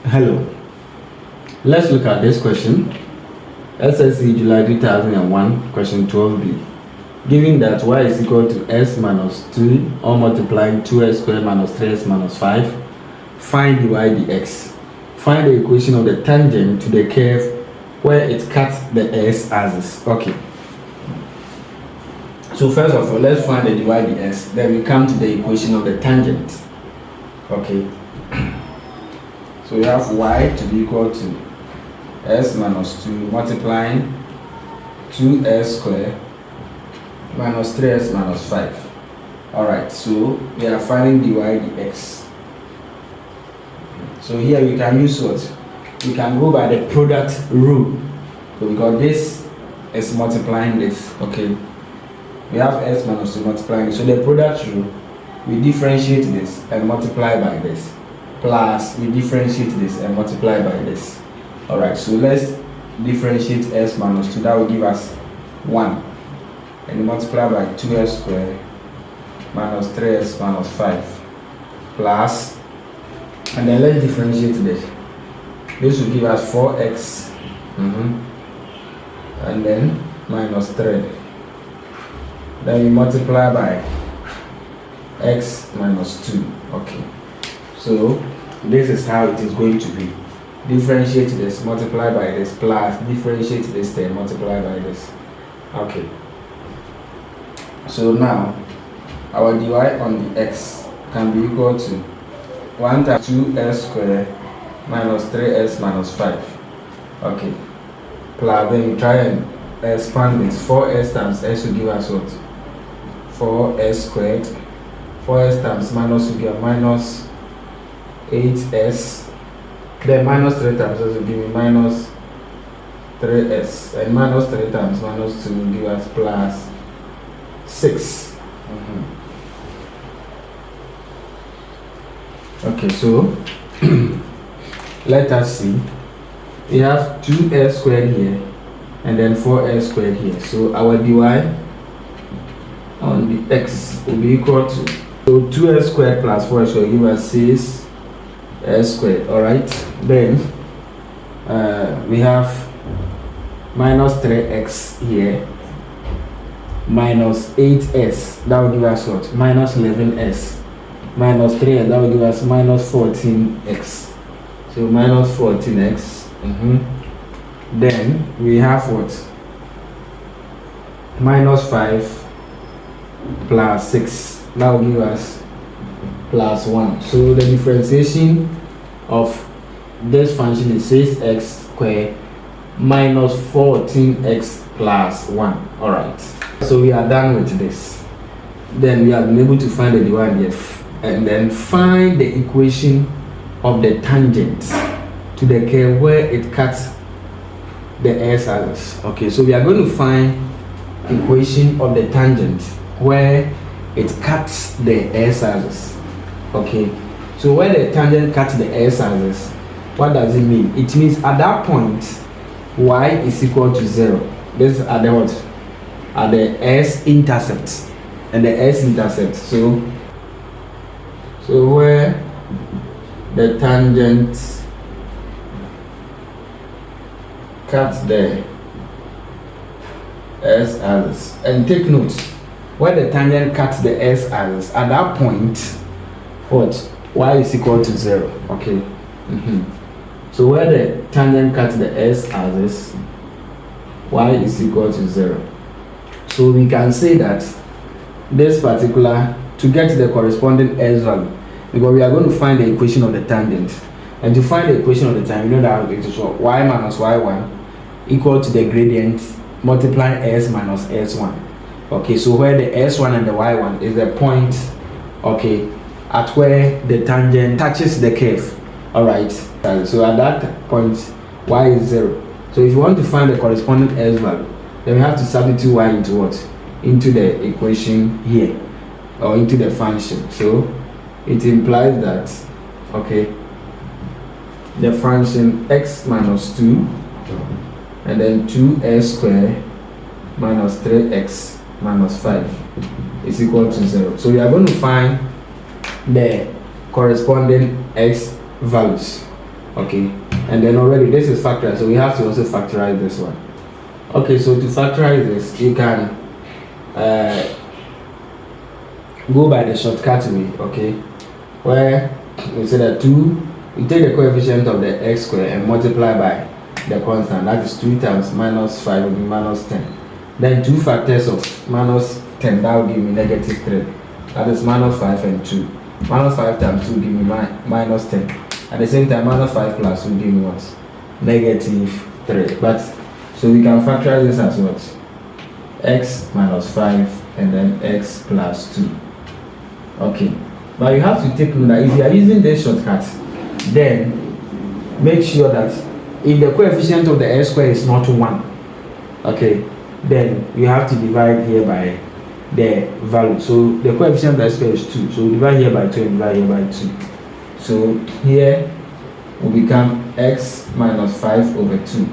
Hello, let's look at this question. SSSCE July 2001, question 12b. Given that y is equal to s minus 2 or multiplying 2s squared minus 3s minus 5, find dy dx. Find the equation of the tangent to the curve where it cuts the s axis. Okay. So first of all, let's find the dy dx. Then we come to the equation of the tangent. Okay. So we have y to be equal to s minus 2 multiplying 2s squared minus 3s minus 5. Alright, so we are finding dy dx. So here we can use what? We can go by the product rule. So because this is multiplying this, okay? We have s minus 2 multiplying this. So the product rule, we differentiate this and multiply by this. Plus we differentiate this and multiply by this. Alright, so let's differentiate s minus 2. That will give us 1. And multiply by 2s squared minus 3s minus 5 plus, and then let's differentiate this. This will give us 4x and then minus 3. Then we multiply by x minus 2. Okay, so this is how it is going to be. Differentiate this, multiply by this, plus differentiate this, then multiply by this. Okay, so now our dy on the x can be equal to 1 times 2s squared minus 3s minus 5. Okay, plus then we try and expand this. 4s times s will give us what? 4s squared. 4s times minus will give minus 8s. Then minus 3 times s will give me minus 3s. And minus 3 times minus 2 will give us plus 6. Okay, so let us see. We have 2s squared here and then 4s squared here. So our dy on the x will be equal to, so 2s squared plus 4s squared give us 6s squared. Alright, then we have minus 3x here minus 8s, that will give us what? Minus 11s minus 3s, that will give us minus 14x. So minus 14x. Then we have what? Minus 5 plus 6, that will give us plus 1. So the differentiation of this function is 6x squared minus 14x plus 1. Alright, so we are done with this. Then we have been able to find the dy dx and then find the equation of the tangent to the curve where it cuts the s axis. Okay, so we are going to find equation of the tangent where it cuts the s axis. Okay, so where the tangent cuts the s axis, what does it mean? It means at that point y is equal to 0. This is at the what? At the s-intercept and the s-intercept. So where the tangent cuts the s-axis, and take note, where the tangent cuts the s-axis, at that point, what? Y is equal to 0. Okay. So where the tangent cuts the s-axis, y is equal to 0. So we can say that this particular, to get the corresponding s value, because we are going to find the equation of the tangent, and to find the equation of the tangent, you know that it is what? Y minus y1 equal to the gradient multiplying s minus s1. Okay, so where the s1 and the y1 is the point, okay, at where the tangent touches the curve. Alright, so at that point y is 0. So if you want to find the corresponding s value, then we have to substitute y into what? Into the equation here, or into the function. So it implies that, okay, the function x minus 2 and then 2s squared minus 3x minus 5 is equal to 0. So we are going to find the corresponding x values. Okay, and then already this is factorized, so we have to also factorize this one. Okay, so to factorize this, you can go by the shortcut way, okay, where we say that 2, you take the coefficient of the x squared and multiply by the constant, that is 2 times minus 5 will be minus 10. Then 2 factors of minus 10, that will give me negative 3. That is minus 5 and 2. Minus 5 times 2 give me minus 10. At the same time, minus 5 plus 2 give me what? Negative 3. But, so we can factorize this as what? X minus 5 and then x plus 2. Okay. But you have to take note that if you are using this shortcut, then make sure that if the coefficient of the x squared is not 1, okay, then you have to divide here by the value. So the coefficient of the x squared is 2. So we divide here by 2 and divide here by 2. So here will become x minus 5 over 2.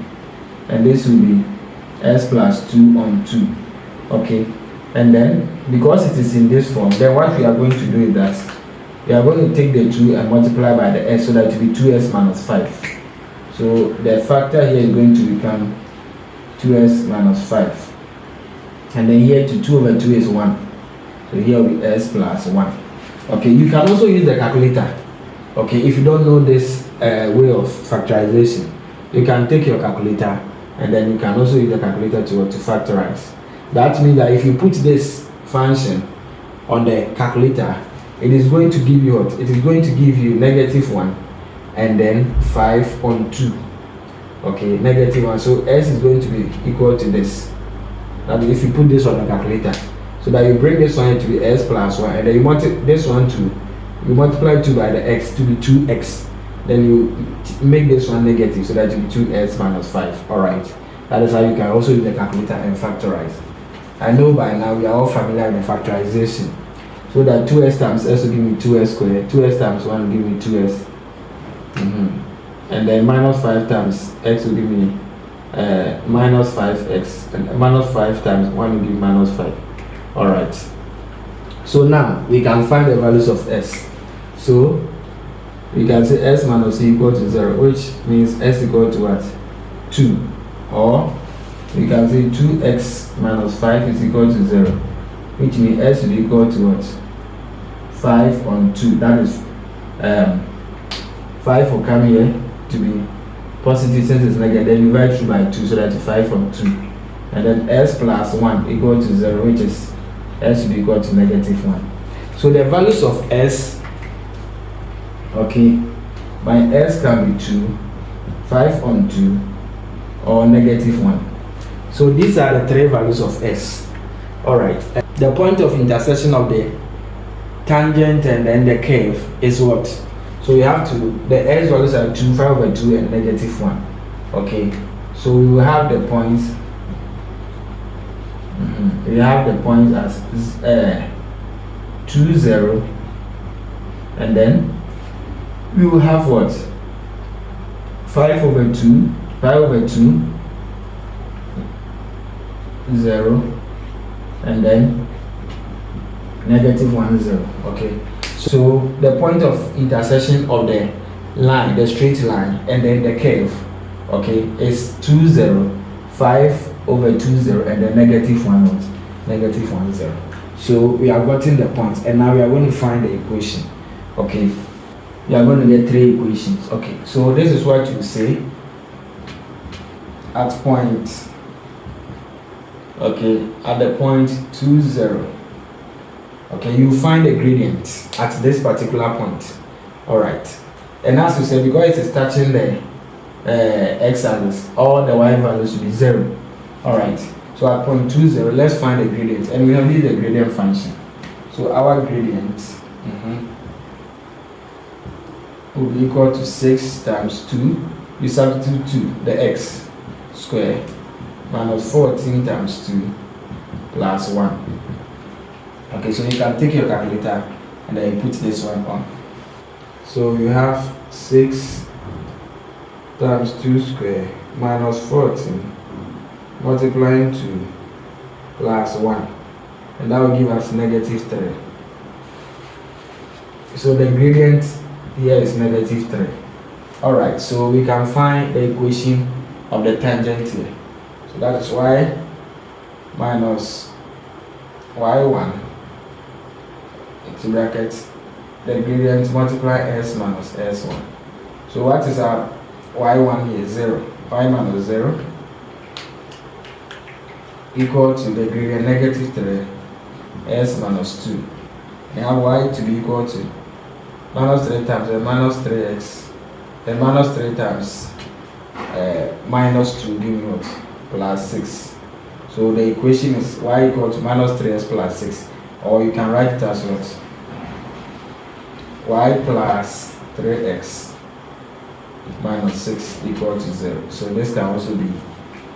And this will be x plus 2 on 2. Okay. And then because it is in this form, then what we are going to do is that we are going to take the 2 and multiply by the x, so that it will be 2x minus 5. So the factor here is going to become 2x minus 5. And then here to 2 over 2 is 1. So here will be s plus 1. Okay, you can also use the calculator. Okay, if you don't know this way of factorization, you can take your calculator and then you can also use the calculator to factorize. That means that if you put this function on the calculator, it is going to give you what? It is going to give you negative 1 and then 5 on 2. Okay, negative 1. So s is going to be equal to this. Now if you put this on the calculator, so that you bring this one to be s plus 1, and then you want this one to, you multiply 2 by the x to be 2x. Then you make this one negative, so that it will be 2s minus 5. Alright, that is how you can also use the calculator and factorize. I know by now we are all familiar with the factorization. So that 2s times s will give me 2s squared, 2s times 1 will give me 2s. And then minus 5 times x will give me minus 5x, and minus 5 times 1 will give me minus 5. Alright. So now we can find the values of s. So we can say s minus c equal to 0, which means s equal to what? 2. Or we can say 2x minus 5 is equal to 0, which means s will be equal to what? 5 on 2. That is 5 will come here to be positive since it's negative. Then divide through by 2, so that is 5 on 2. And then s plus 1 equal to 0, which is s will be equal to negative 1. So the values of s, okay, my s can be 2, 5 on 2, or negative 1. So these are the 3 values of s. Alright. The point of intersection of the tangent and then the curve is what? So we have to, the s values are 2, 5 over 2, and negative 1. Okay. So we will have the points. We have the points as 2, 0, and then we will have what? 5 over 2, 5 over 2, 0, and then negative 1, 0. Okay. So the point of intersection of the line, the straight line, and then the curve, okay, is 2, 0, 5 over 2, 0, and then negative 1, negative 1, 0. So we are getting the points, and now we are going to find the equation. Okay, we are going to get 3 equations. Okay, so this is what you say at point, okay, at the point 2, 0. Okay, you find the gradient at this particular point. All right, and as you said, because it is touching the x-axis, all the y values should be 0. All right, so at point 2, 0, let's find the gradient, and we have used the gradient function. So our gradient will be equal to 6 times 2. You substitute 2, the x square, minus 14 times 2 plus 1. Okay, so you can take your calculator and then you put this one on. So you have 6 times 2 square minus 14 multiplying 2 plus 1, and that will give us negative 3. So the gradient here is negative 3. Alright, so we can find the equation of the tangent here. So that is y minus y1 into brackets the gradient multiply s minus s1. So what is our y1 here? 0. Y minus 0 equal to the gradient negative 3 s minus 2. Now y to be equal to minus 3 times minus 3x, then minus 3 times minus 2 give me what? Plus 6. So the equation is y equal to minus 3x plus 6, or you can write it as what? Y plus 3x minus 6 equal to 0. So this can also be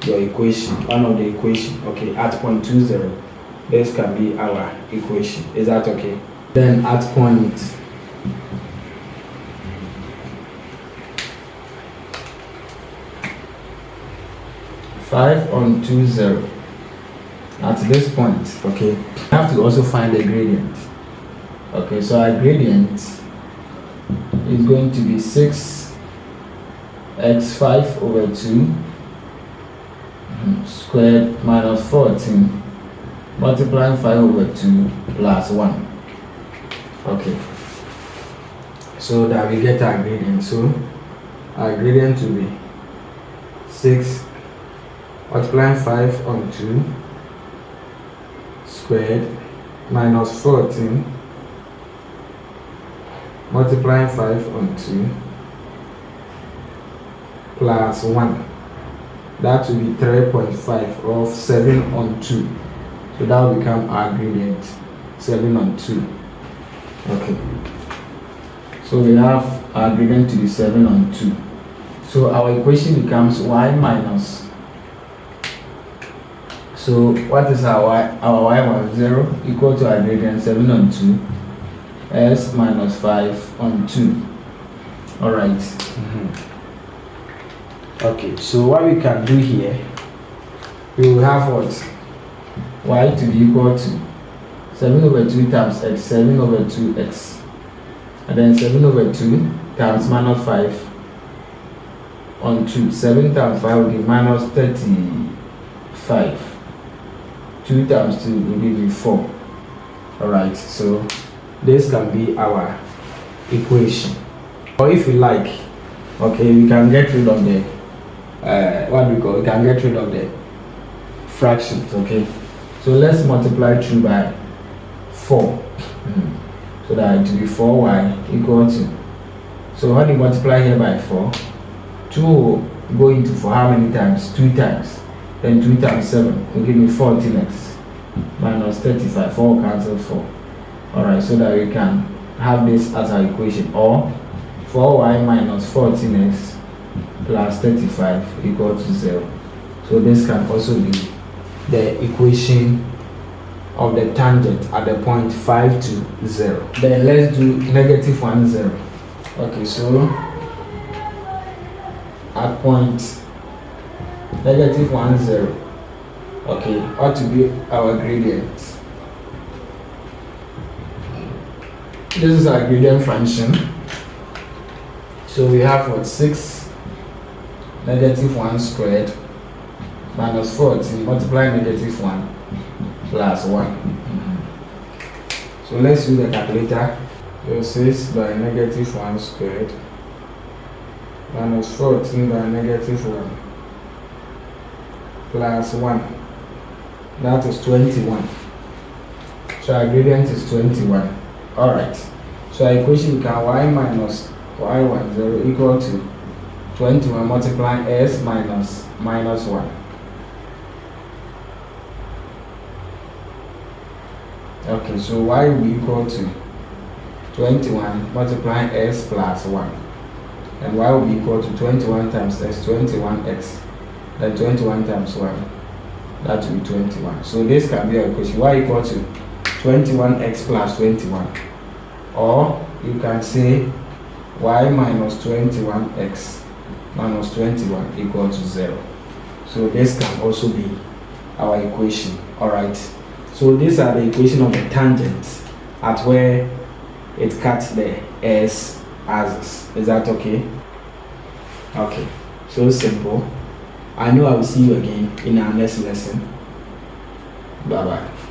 your equation, one of the equation. Okay, at point 20, this can be our equation. Is that okay? Then at point 5 on 20, at this point, okay, we have to also find the gradient. Okay, so our gradient is going to be 6x5 over 2 squared minus 14 multiplying 5 over 2 plus 1. Okay, so that we get our gradient. So our gradient will be 6 multiplying 5 on 2 squared minus 14 multiplying 5 on 2 plus 1. That will be 3.5 of 7 on 2. So that will become our gradient, 7 on 2. Okay. So we have our gradient to be 7 on 2. So our equation becomes y minus. So what is our y? Our y was 0 equal to our gradient 7 on 2 s minus 5 on 2. Alright. Okay, so what we can do here, we will have what? Y to be equal to 7 over 2 times x, 7 over 2x, and then 7 over 2 times minus 5 on 2. 7 times 5 will give minus 35. 2 times 2 will give me 4. Alright, so this can be our equation. Or if you like, okay, we can get rid of the we can get rid of the fractions. Okay, so let's multiply through by 4 so that it will be 4y equal to, so when you multiply here by 4, 2 will go into 4 how many times? 2 times. Then 2 times 7 will give me 14x minus 35. 4 will cancel 4. Alright, so that we can have this as our equation, or 4y minus 14x plus 35 equal to 0. So this can also be the equation of the tangent at the point 5 to 0. Then let's do negative 1, 0. Okay, so at point negative 1, 0. Okay, what to be our gradient? This is our gradient function. So we have what? 6 negative 1 squared minus 14 multiply negative 1 plus 1. So let's use the calculator. So 6 by negative 1 squared minus 14 by negative 1 plus 1. That is 21. So our gradient is 21. Alright. So our equation can y minus y10 equal to 21 multiplying s minus minus 1. Okay, so y will be equal to 21 multiplying s plus 1. And y will be equal to 21 times x, 21x. Then 21 times 1. That will be 21. So this can be our equation. Y equal to 21x plus 21. Or you can say y minus 21x minus 21 equal to 0. So this can also be our equation. Alright. So these are the equation of the tangent at where it cuts the s axis. Is that okay? Okay, so simple. I know I will see you again in our next lesson. Bye bye.